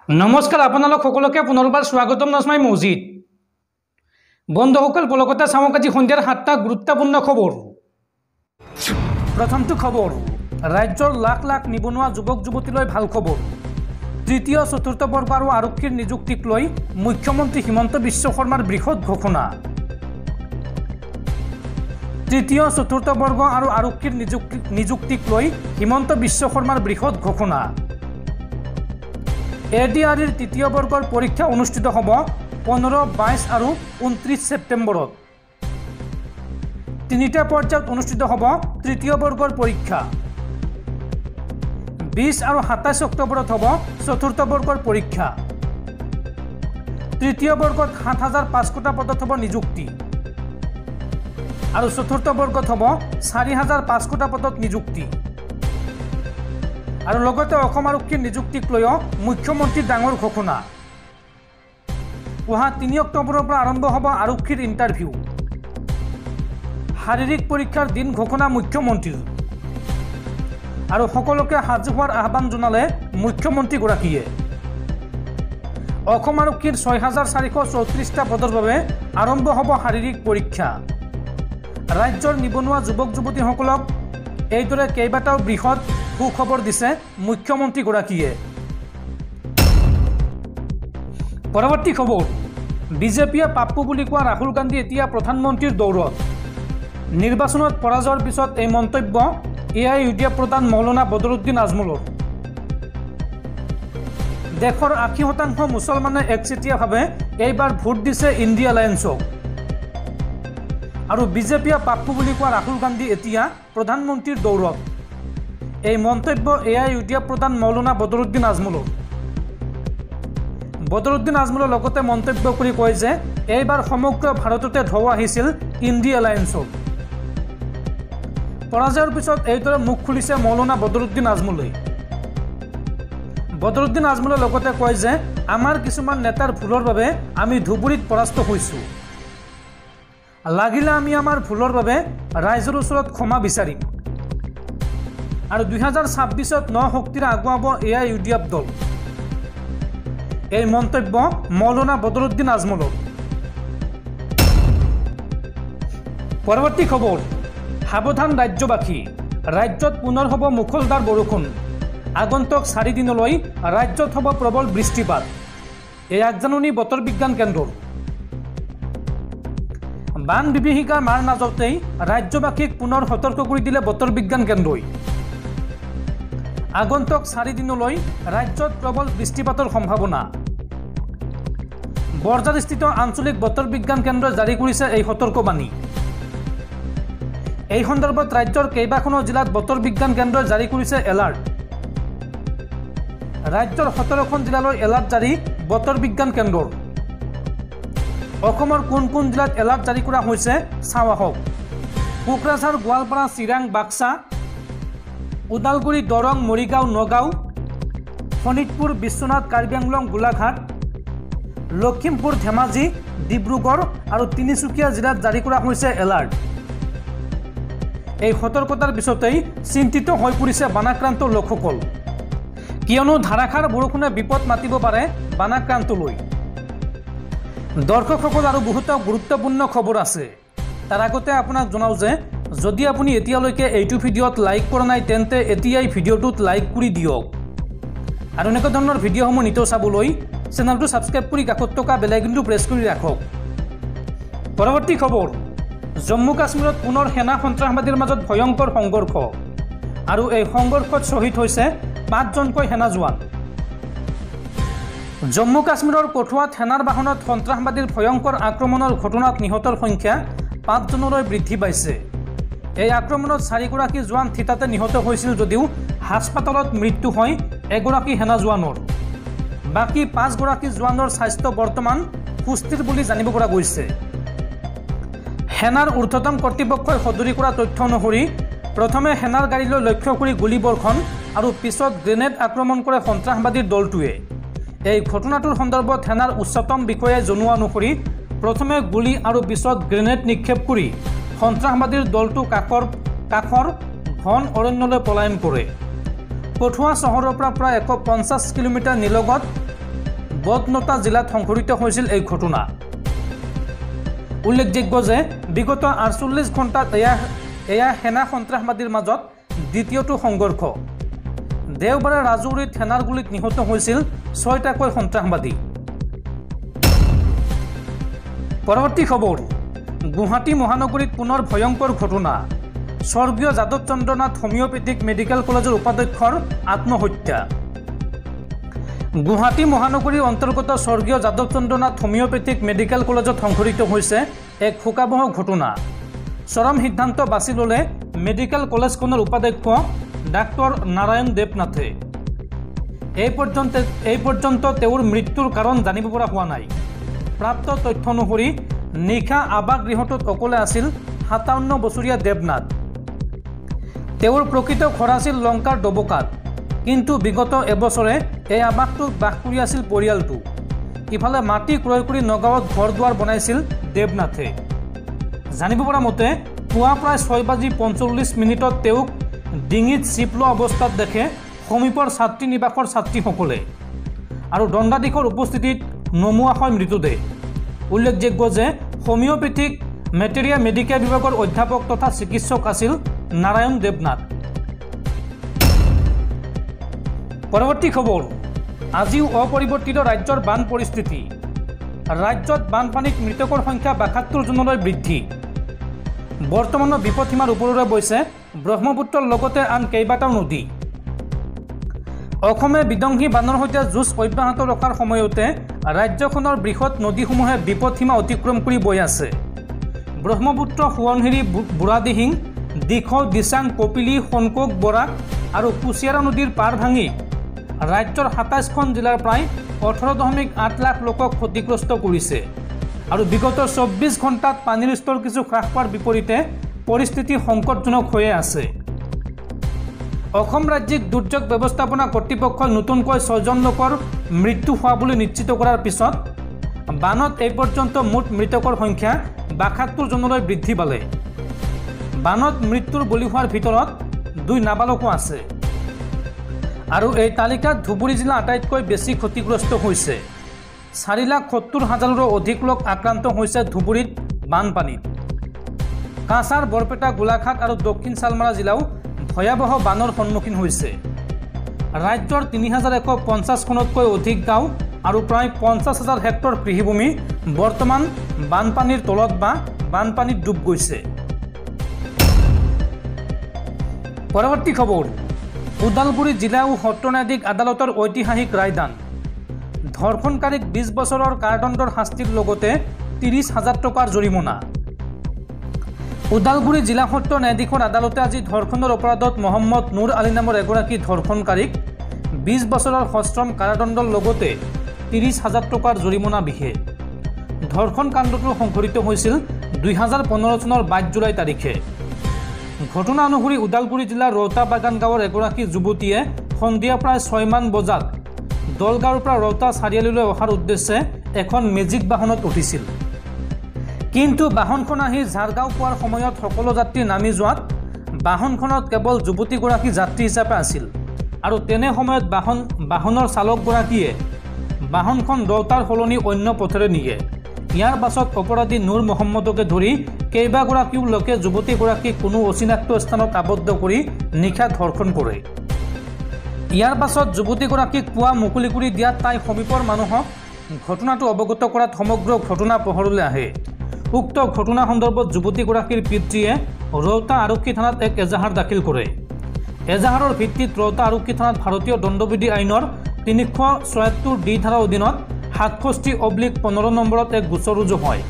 নমস্কাৰ আপোনালোক সকলোকে পুনৰবাৰ স্বাগতম নাজমাই মছজিদ বন্ধুসকল পলকতে চাওক আজি সন্ধিয়াৰ 7টা গুৰুত্বপূৰ্ণ খবৰ। প্ৰথমটো খবৰ, ৰাজ্যৰ লাখ লাখ নিবনুৱা যুৱক যুৱতীলৈ ভাল খবৰ। তৃতীয় চতুৰ্থ বৰ্গ আৰু আৰক্ষীৰ নিযুক্তিক লৈ মুখ্যমন্ত্ৰী হিমন্ত বিশ্ব শৰ্মাৰ বৃহৎ ঘোষণা। তৃতীয় চতুৰ্থ বৰ্গ আৰু আৰক্ষীৰ নিযুক্তিক লৈ হিমন্ত বিশ্ব শৰ্মাৰ বৃহৎ ঘোষণা। ADRৰ তৃতীয় বৰ্গৰ পৰীক্ষা অনুষ্ঠিত হ'ব 15, 22 আৰু 29 ছেপ্টেম্বৰত। তিনিটা পৰ্যায়ত অনুষ্ঠিত হ'ব তৃতীয় বৰ্গৰ পৰীক্ষা। 20 আৰু 27 অক্টোবৰত হ'ব চতুৰ্থ বৰ্গৰ পৰীক্ষা। তৃতীয় বৰ্গত 7,500টা পদত হ'ব নিযুক্তি আৰু চতুৰ্থ বৰ্গত হ'ব 4,500টা পদত নিযুক্তি। আৰু লগতে অসম আৰক্ষীৰ নিযুক্তিক লৈও মুখ্যমন্ত্ৰীৰ ডাঙৰ ঘোষণা। অহা 3 অক্টোবৰৰ পৰা আৰম্ভ হ'ব আৰক্ষীৰ ইণ্টাৰভিউ। শাৰীৰিক পৰীক্ষাৰ দিন ঘোষণা মুখ্যমন্ত্ৰীৰ আৰু সকলোকে সাজু হোৱাৰ আহ্বান জনালে মুখ্যমন্ত্ৰীগৰাকীয়ে। অসম আৰক্ষীৰ 6,434টা পদৰ বাবে আৰম্ভ হ'ব শাৰীৰিক পৰীক্ষা। ৰাজ্যৰ নিবনুৱা যুৱক যুৱতীসকলক এইদৰে কেইবাটাও বৃহৎ সুখবৰ দিছে মুখ্যমন্ত্ৰীগৰাকীয়ে। পৰৱৰ্তী খবৰ, বিজেপিয়ে পাপ্পু বুলি কোৱা ৰাহুল গান্ধী এতিয়া প্ৰধানমন্ত্ৰীৰ দৌৰত। নিৰ্বাচনত পৰাজয়ৰ পিছত এই মন্তব্য AIUDF প্ৰধান মৌলানা বদৰুদ্দিন আজমলৰ। দেশৰ 80% মুছলমানে একচেটিয়াভাৱে এইবাৰ ভোট দিছে ইণ্ডিয়া এলায়েন্সক। আৰু বিজেপিয়ে পাপ্পু বুলি কোৱা ৰাহুল গান্ধী এতিয়া প্ৰধানমন্ত্ৰীৰ দৌৰত। এই মন্তব্য AIUDF প্ৰধান মৌলানা বদৰুদ্দিন আজমলৰ। বদৰুদ্দিন আজমলৰ লগতে মন্তব্য কৰি কয় যে এইবাৰ সমগ্ৰ ভাৰততে ঢৌ আহিছিল ইণ্ডিয়া এলায়েন্সৰ। পৰাজয়ৰ পিছত এইদৰে মুখ খুলিছে মৌলানা বদৰুদ্দিন আজমলে। বদৰুদ্দিন আজমলে লগতে কয় যে আমাৰ কিছুমান নেতাৰ ভুলৰ বাবে আমি ধুবুৰীত পৰাস্ত হৈছোঁ। লাগিলে আমি আমাৰ ভুলৰ বাবে ৰাইজৰ ওচৰত ক্ষমা বিচাৰিম আৰু 2026ত 9 শক্তিৰে আগুৱাব AIUDF দল। এই মন্তব্য মৌলানা বদৰুদ্দিন আজমলৰ। পৰৱৰ্তী খবৰ, সাৱধান ৰাজ্যবাসী, ৰাজ্যত পুনৰ হ'ব মুখলধাৰ বৰষুণ। আগন্তুক 4 দিনলৈ ৰাজ্যত হ'ব প্ৰবল বৃষ্টিপাত। এই আগজাননী বতৰ বিজ্ঞান কেন্দ্ৰৰ। বান বিভীষিকাৰ মাৰ নাযাওঁতেই ৰাজ্যবাসীক পুনৰ সতৰ্ক কৰি দিলে বতৰ বিজ্ঞান কেন্দ্ৰই। আগন্তুক 4 দিনলৈ ৰাজ্যত প্ৰবল বৃষ্টিপাতৰ সম্ভাৱনা। বৰঝাৰস্থিত আঞ্চলিক বতৰ বিজ্ঞান কেন্দ্ৰই জাৰি কৰিছে এই সতৰ্কবাণী। এই সন্দৰ্ভত ৰাজ্যৰ কেইবাখনো জিলাত বতৰ বিজ্ঞান কেন্দ্ৰই জাৰি কৰিছে এলাৰ্ট। ৰাজ্যৰ 17খন জিলালৈ এলাৰ্ট জাৰি বতৰ বিজ্ঞান কেন্দ্ৰৰ। অসমৰ কোন কোন জিলাত এলাৰ্ট জাৰি কৰা হৈছে চাওঁ আহক। কোকৰাঝাৰ, গোৱালপাৰা, চিৰাং, বাক্সা, ওদালগুৰি, দৰং, মৰিগাঁও, নগাঁও, শোণিতপুৰ, বিশ্বনাথ, কাৰ্বি আংলং, গোলাঘাট, লখিমপুৰ, ধেমাজি, ডিব্ৰুগড় আৰু তিনিচুকীয়া জিলাত জাৰি কৰা হৈছে এলাৰ্ট। এই সতৰ্কতাৰ পিছতেই চিন্তিত হৈ পৰিছে বানাক্ৰান্ত লোকসকল, কিয়নো ধাৰাসাৰ বৰষুণে বিপদ মাতিব পাৰে বানাক্ৰান্তলৈ। দৰ্শকসকল আৰু বহুতো গুৰুত্বপূৰ্ণ খবৰ আছে। তাৰ আগতে আপোনাক জনাওঁ যে যদি আপুনি এতিয়ালৈকে এইটো ভিডিঅ'ত লাইক কৰা নাই তেন্তে এতিয়াই ভিডিঅ'টোত লাইক কৰি দিয়ক আৰু এনেকুৱা ধৰণৰ ভিডিঅ'সমূহ নিতৌ চাবলৈ চেনেলটো ছাবস্ক্ৰাইব কৰি কাষত থকা বেল আইকনটো প্ৰেছ কৰি ৰাখক। পৰৱৰ্তী খবৰ, জম্মু কাশ্মীৰত পুনৰ সেনা সন্ত্ৰাসবাদীৰ মাজত ভয়ংকৰ সংঘৰ্ষ আৰু এই সংঘৰ্ষত শ্বহীদ হৈছে 5জনকৈ সেনা জোৱান। জম্মু কাশ্মীৰৰ কঠুৱাত সেনাৰ বাহনত সন্ত্ৰাসবাদীৰ ভয়ংকৰ আক্ৰমণৰ ঘটনাত নিহতৰ সংখ্যা 5জনলৈ বৃদ্ধি পাইছে। এই আক্ৰমণত 4গৰাকী জোৱান থিতাতে নিহত হৈছিল যদিও হাস্পাতালত মৃত্যু হয় এগৰাকী সেনা জোৱানৰ। বাকী 5গৰাকী জোৱানৰ স্বাস্থ্য বৰ্তমান সুস্থিৰ বুলি জানিব পৰা গৈছে। সেনাৰ ঊৰ্ধ্বতম কৰ্তৃপক্ষই সদৰি কৰা তথ্য অনুসৰি প্ৰথমে সেনাৰ গাড়ীলৈ লক্ষ্য কৰি গুলীবৰ্ষণ আৰু পিছত গ্ৰেনেড আক্ৰমণ কৰে সন্ত্ৰাসবাদীৰ দলটোৱে। এই ঘটনাটোৰ সন্দৰ্ভত সেনাৰ উচ্চতম বিষয়াই জনোৱা অনুসৰি প্ৰথমে গুলী আৰু পিছত গ্ৰেনেড নিক্ষেপ কৰি সন্ত্ৰাসবাদীৰ দলটো কাষৰ ঘন অৰণ্যলৈ পলায়ন কৰে। কঠুৱা চহৰৰ পৰা প্ৰায় 150 কিলোমিটাৰ নিলগত বদনতা জিলাত সংঘটিত হৈছিল এই ঘটনা। উল্লেখযোগ্য যে বিগত ৪৮ ঘণ্টাত এয়া সেনা সন্ত্ৰাসবাদীৰ মাজত দ্বিতীয়টো সংঘৰ্ষ। দেওবাৰে ৰাজৌৰীত সেনাৰ গুলীত নিহত হৈছিল ৬টাকৈ সন্ত্ৰাসবাদী। পৰৱৰ্তী খবৰ, গুৱাহাটী মহানগৰীত পুনৰ ভয়ংকৰ ঘটনা। স্বৰ্গীয় যাদৱ চন্দ্ৰনাথ হোমিওপেথিক মেডিকেল কলেজৰ উপাধ্যক্ষৰ আত্মহত্যা। গুৱাহাটী মহানগৰীৰ অন্তৰ্গত স্বৰ্গীয় যাদৱ চন্দ্ৰনাথ হোমিওপেথিক মেডিকেল কলেজত সংঘটিত হৈছে এক শোকাবহ ঘটনা। চৰম সিদ্ধান্ত বাছি ল'লে মেডিকেল কলেজখনৰ উপাধ্যক্ষ ডাক্তৰ নাৰায়ণ দেৱনাথে। এই পৰ্যন্ত তেওঁৰ মৃত্যুৰ কাৰণ জানিব পৰা হোৱা নাই। প্ৰাপ্ত তথ্য অনুসৰি নিশা আৱাসগৃহটোত অকলে আছিল ৫৭ বছৰীয়া দেৱনাথ। তেওঁৰ প্ৰকৃত ঘৰ আছিল লংকাৰ ডবকাত, কিন্তু বিগত এবছৰে এই আৱাসটোত বাস কৰি আছিল পৰিয়ালটো। ইফালে মাটি ক্ৰয় কৰি নগাঁৱত ঘৰ দুৱাৰ বনাইছিল দেৱনাথে। জানিব পৰা মতে পুৱা প্ৰায় ৬:৪৫ তেওঁক ডিঙিত চিপ লোৱা অৱস্থাত দেখে সমীপৰ ছাত্ৰী নিবাসৰ ছাত্ৰীসকলে, আৰু দণ্ডাধীশৰ উপস্থিতিত নমোৱা হয় মৃতদেহ। উল্লেখযোগ্য যে হোমিওপেথিক মেটেৰিয়া মেডিকেল বিভাগৰ অধ্যাপক তথা চিকিৎসক আছিল নাৰায়ণ দেৱনাথ। পৰৱৰ্তী খবৰ, আজিও অপৰিৱৰ্তিত ৰাজ্যৰ বান পৰিস্থিতি। ৰাজ্যত বানপানীত মৃতকৰ সংখ্যা ৭২ জনলৈ বৃদ্ধি। বৰ্তমানৰ বিপদসীমাৰ ওপৰেৰে বৈছে ব্ৰহ্মপুত্ৰৰ লগতে আন কেইবাটাও নদী। অসমে বিধ্বংসী বানৰ সৈতে যুঁজ অব্যাহত ৰখাৰ সময়তে ৰাজ্যখনৰ বৃহৎ নদীসমূহে বিপদসীমা অতিক্ৰম কৰি বৈ আছে। ব্ৰহ্মপুত্ৰ, সোৱণশিৰি, বুঢ়াদিহিং, দিখৌ, দিচাং, কপিলী, শোণকোষ, বৰাক আৰু কুচিয়াৰা নদীৰ পাৰ ভাঙি ৰাজ্যৰ ২৭খন জিলাৰ প্ৰায় ১৮.৮ লাখ লোকক ক্ষতিগ্ৰস্ত কৰিছে। আৰু বিগত ২৪ ঘণ্টাত পানীৰ স্তৰ কিছু হ্ৰাস পোৱাৰ বিপৰীতে পৰিস্থিতি সংকটজনক হৈয়ে আছে। অসম ৰাজ্যিক দুৰ্যোগ ব্যৱস্থাপনা কৰ্তৃপক্ষই নতুনকৈ ৬জন লোকৰ মৃত্যু হোৱা বুলি নিশ্চিত কৰাৰ পিছত বানত এই পৰ্যন্ত মুঠ মৃতকৰ সংখ্যা ৭২ জনলৈ বৃদ্ধি পালে। বানত মৃত্যুৰ বলি হোৱাৰ ভিতৰত ২ নাবালকো আছে। আৰু এই তালিকাত ধুবুৰী জিলা আটাইতকৈ বেছি ক্ষতিগ্ৰস্ত হৈছে। ৪,৭০,০০০ৰো অধিক লোক আক্ৰান্ত হৈছে ধুবুৰীত বানপানীত। কাছাৰ, বৰপেটা, গোলাঘাট আৰু দক্ষিণ চালমাৰা জিলাও ভয়াৱহ বানৰ সন্মুখীন হৈছে। ৰাজ্যৰ ৩,১৫০খনতকৈ অধিক গাঁও আৰু প্ৰায় ৫০,০০০ হেক্টৰ কৃষিভূমি বৰ্তমান বানপানীৰ তলত বা বানপানীত ডুব গৈছে। পৰৱৰ্তী খবৰ, ওদালগুৰি জিলা আৰু সত্ৰ ন্যায়াধীশ আদালতৰ ঐতিহাসিক ৰায়দান। ধৰ্ষণকাৰীক ২০ বছৰৰ কাৰাদণ্ডৰ শাস্তিৰ লগতে ৩০,০০০ টকাৰ জৰিমনা। ওদালগুৰি জিলা সত্ৰ ন্যায়াধীশৰ আদালতে আজি ধৰ্ষণৰ অপৰাধত মহম্মদ নুৰ আলী নামৰ এগৰাকী ধৰ্ষণকাৰীক ২০ বছৰৰ সশ্ৰম কাৰাদণ্ডৰ লগতে ৩০,০০০ টকাৰ জৰিমনা বিহে। ধৰ্ষণ কাণ্ডটো সংঘটিত হৈছিল ২০১৫ চনৰ ২২ জুলাই তাৰিখে। ঘটনা অনুসৰি ওদালগুৰি জিলাৰ ৰৌতা বাগান গাঁৱৰ এগৰাকী যুৱতীয়ে সন্ধিয়া প্ৰায় ৬ মান বজাত দলগাঁৱৰ পৰা ৰৌতা চাৰিআলিলৈ অহাৰ উদ্দেশ্যে এখন মেজিক বাহনত উঠিছিল। কিন্তু বাহনখন আহি ঝাৰগাঁও পোৱাৰ সময়ত সকলো যাত্ৰী নামি যোৱাত বাহনখনত কেৱল যুৱতীগৰাকী যাত্ৰী হিচাপে আছিল। আৰু তেনে সময়ত বাহনৰ চালকগৰাকীয়ে বাহনখন ৰৌতাৰ সলনি অন্য পথেৰে নিয়ে। ইয়াৰ পাছত অপৰাধী নুৰ মহম্মদকে ধৰি কেইবাগৰাকীও লোকে যুৱতীগৰাকীক কোনো অচিনাক্ত স্থানত আবদ্ধ কৰি নিশা ধৰ্ষণ কৰে। ইয়াৰ পাছত যুৱতীগৰাকীক পুৱা মুকলি কৰি দিয়াত তাই সমীপৰ মানুহক ঘটনাটো অৱগত কৰাত সমগ্ৰ ঘটনা পোহৰলৈ আহে। উক্ত ঘটনা সন্দৰ্ভত যুৱতীগৰাকীৰ পিতৃয়ে ৰৌতা আৰক্ষী থানাত এক এজাহাৰ দাখিল কৰে। এজাহাৰৰ ভিত্তিত ৰৌতা আৰক্ষী থানাত ভাৰতীয় দণ্ডবিধি আইনৰ ৩৭৪ ডি ধাৰাৰ অধীনত ৬৭/15 নম্বৰত এক গোচৰ ৰুজু হয়।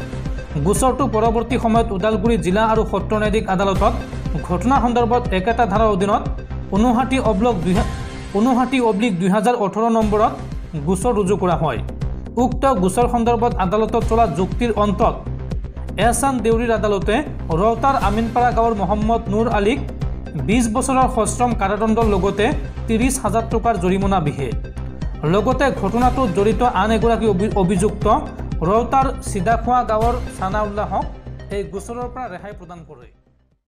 গোচৰটো পৰৱৰ্তী সময়ত ওদালগুৰি জিলা আৰু সত্ৰ ন্যায়াধীশ আদালতত ঘটনা সন্দৰ্ভত একেটা ধাৰাৰ অধীনত ৫৯/২০১৮ নম্বৰত গোচৰ ৰুজু কৰা হয়। উক্ত গোচৰ সন্দৰ্ভত আদালতত চলা যুক্তিৰ অন্তত এছান দেউৰীৰ আদালতে ৰৌতাৰ আমিনপাৰা গাঁৱৰ মহম্মদ নুৰ আলীক ২০ বছৰৰ সশ্ৰম কাৰাদণ্ডৰ লগতে ৩০,০০০ টকাৰ জৰিমনা বিহে। লগতে ঘটনাটোত জড়িত আন এগৰাকী অভিযুক্ত ৰৌতাৰ চিদাখোৱা গাঁৱৰ ছানাউল্লাহক এই গোচৰৰ পৰা ৰেহাই প্ৰদান কৰে।